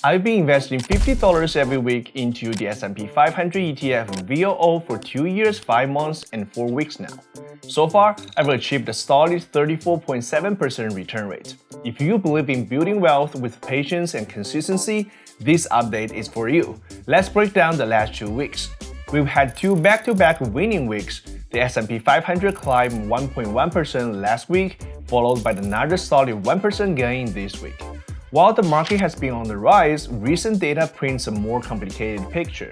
I've been investing $50 every week into the S&P 500 ETF VOO for 2 years, 5 months, and 4 weeks now. So far, I've achieved a solid 34.7% return rate. If you believe in building wealth with patience and consistency, this update is for you. Let's break down the last 2 weeks. We've had 2 back-to-back winning weeks. The S&P 500 climbed 1.1% last week, followed by another solid 1% gain this week. While the market has been on the rise, recent data paints a more complicated picture.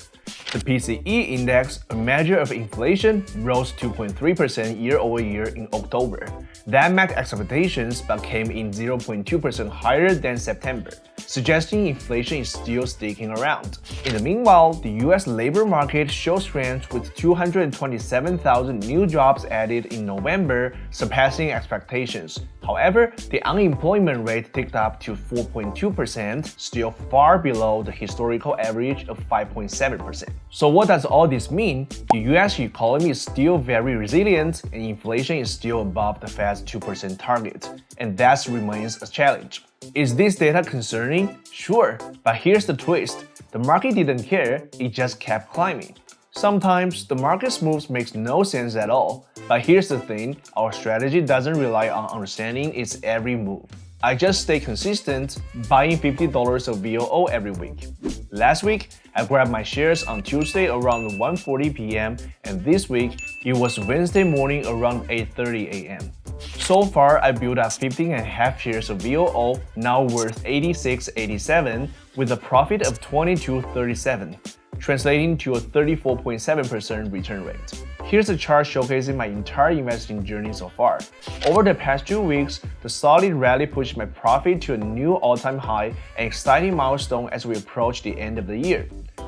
The PCE index, a measure of inflation, rose 2.3% year-over-year in October. That met expectations but came in 0.2% higher than September, suggesting inflation is still sticking around. In the meanwhile, the US labor market shows strength with 227,000 new jobs added in November, surpassing expectations. However, the unemployment rate ticked up to 4.2%, still far below the historical average of 5.7%. So what does all this mean? The US economy is still very resilient and inflation is still above the Fed's 2% target, and that remains a challenge. Is this data concerning? Sure, but here's the twist. The market didn't care, it just kept climbing. Sometimes, the market's moves makes no sense at all, but here's the thing, our strategy doesn't rely on understanding its every move. I just stay consistent, buying $50 of VOO every week. Last week, I grabbed my shares on Tuesday around 1:40 p.m. and this week, it was Wednesday morning around 8:30 a.m. So far, I built up 15.5 shares of VOO, now worth $86.87, with a profit of $22.37, translating to a 34.7% return rate. Here's a chart showcasing my entire investing journey so far. Over the past 2 weeks, the solid rally pushed my profit to a new all-time high, an exciting milestone as we approach the end of the year.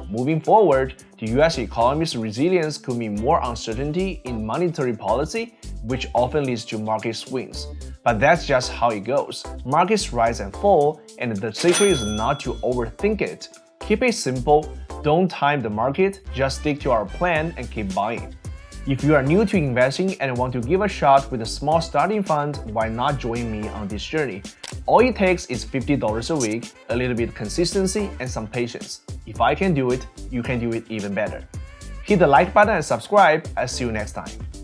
Moving forward, the US economy's resilience could mean more uncertainty in monetary policy, which often leads to market swings. But that's just how it goes. Markets rise and fall, and the secret is not to overthink it. Keep it simple, don't time the market, just stick to our plan and keep buying. If you are new to investing and want to give a shot with a small starting fund, why not join me on this journey? All it takes is $50 a week, a little bit of consistency, and some patience. If I can do it, you can do it even better. Hit the like button and subscribe. I'll see you next time.